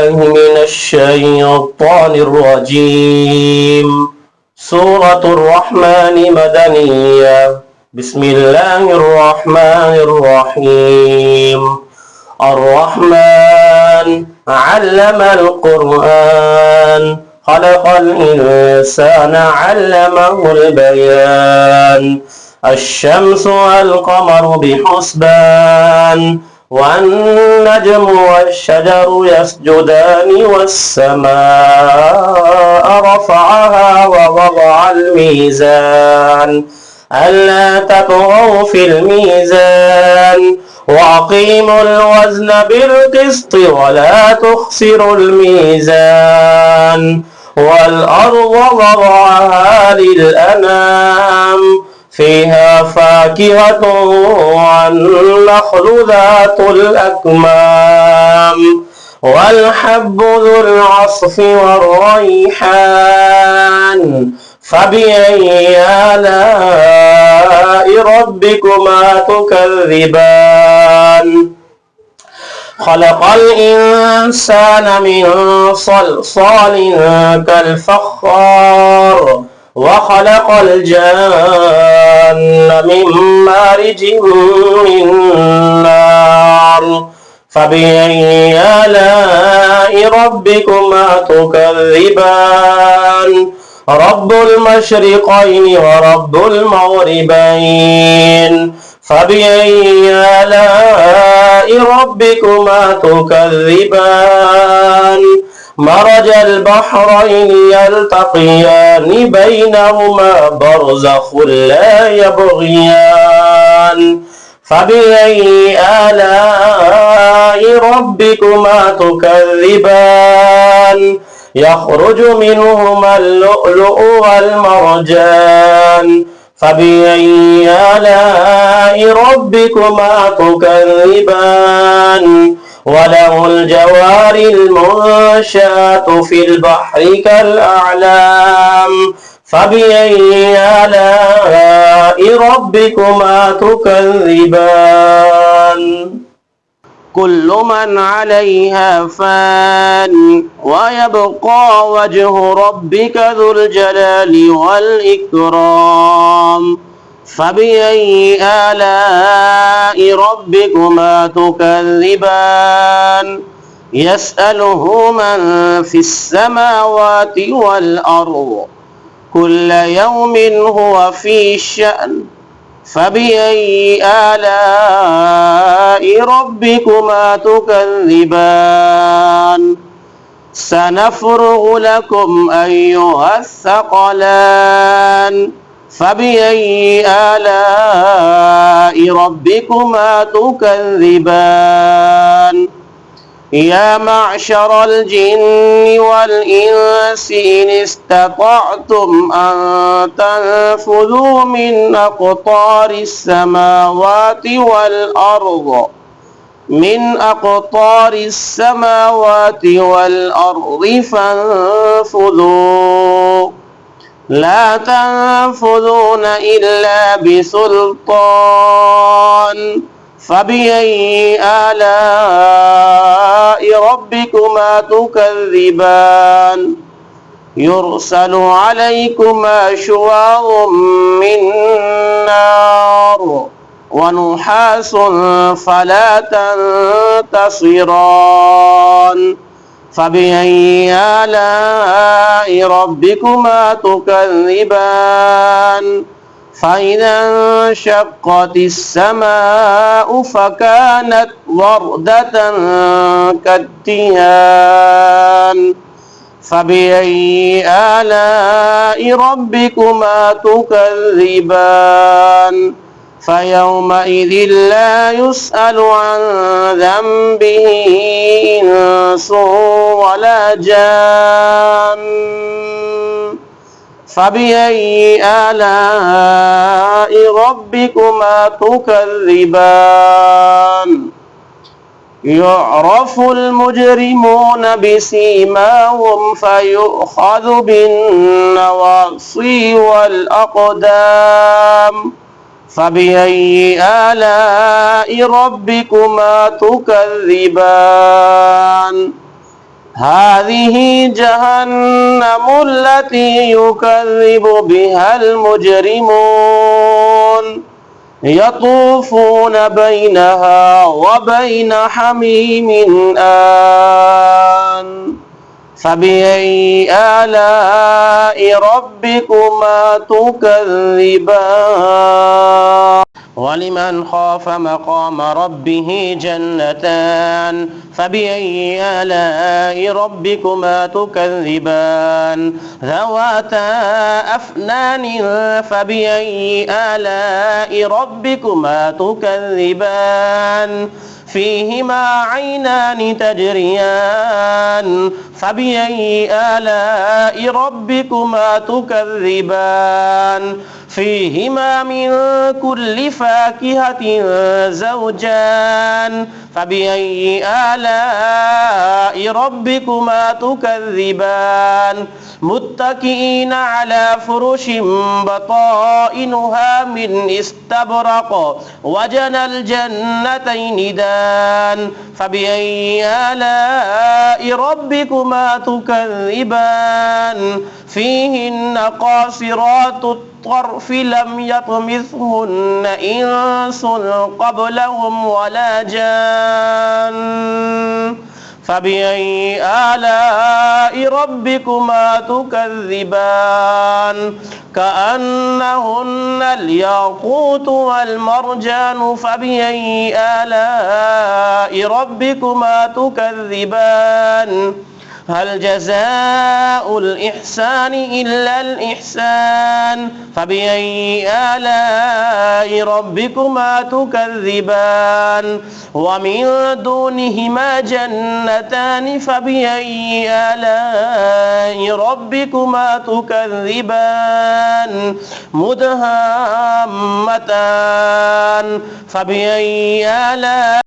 من الشيطان الرجيم. سورة الرحمن مدنية. بسم الله الرحمن الرحيم. الرحمن علم القرآن خلق الإنسان علمه البيان. الشمس والقمر بحسبان والنجم والشجر يسجدان والسماء رفعها ووضع الميزان ألا تطغوا في الميزان وأقيموا الوزن بالقسط ولا تخسروا الميزان والأرض وضعها للأنام فيها فاكهة والنخل ذات الأكمام والحب ذو العصف والريحان فبأي آلاء ربكما تكذبان. خلق الإنسان من صلصال كالفخار وخلق الجن من مارج من نار فبأي آلاء ربكما تكذبان. رب المشرقين ورب المغربين فبأي آلاء ربكما تكذبان. مرج البحرين يلتقيان بينهما برزخ لا يبغيان فبأي آلاء ربكما تكذبان. يخرج منهما اللؤلؤ والمرجان فبأي آلاء ربكما تكذبان. وله الجوار المنشآت في البحر كالأعلام فبأي آلاء ربكما تكذبان. كل من عليها فان ويبقى وجه ربك ذو الجلال والإكرام فبأي آلاء ربكما تكذبان. يسأله من في السماوات والأرض كل يوم هو في شأن فبأي آلاء ربكما تكذبان. سنفرغ لكم أيها الثقلان فبأي آلاء ربكما تكذبان. يا معشر الجن والإنس إن استطعتم أن تنفذوا من أقطار السماوات والأرض فانفذوا لا تنفذون إلا بسلطان فبأي آلاء ربكما تكذبان. يرسل عليكما شواظ من نار ونحاس فلا تنتصران فبأي آلاء ربكما تكذبان. فإذا انشقت السماء فكانت وردة كالدهان فبأي آلاء ربكما تكذبان. فيومئذ لا يسأل عن ذنبه إنس ولا جان فبأي آلاء ربكما تكذبان. يعرف المجرمون بسيماهم فيؤخذ بالنواصي والأقدام فبأي آلاء ربكما تكذبان. هذه جهنم التي يكذب بها المجرمون يطوفون بينها وبين حميم آن فبأي آلاء ربكما تكذبان ولمن خاف مقام ربه جنتان فبأي آلاء ربكما تكذبان ذواتا أفنان فبأي آلاء ربكما تكذبان فيهما عينان تجريان فبأي آلاء ربكما تكذبان فيهما من كل فاكهة زوجان فبأي آلاء ربكما تكذبان متكئين على فرش بطائنها من استبرق وجنى الجنتين دان فبأي آلاء ربكما تكذبان فيهن قاصرات الطرف لم يطمثهن إنس قبلهم ولا جان فبأي آلاء ربكما تكذبان كأنهن الياقوت والمرجان فبأي آلاء ربكما تكذبان هل جزاء الإحسان إلا الإحسان فبأي آلاء ربكما تكذبان ومن دونهما جنتان فبأي آلاء ربكما تكذبان مدهامتان فبأي آلاء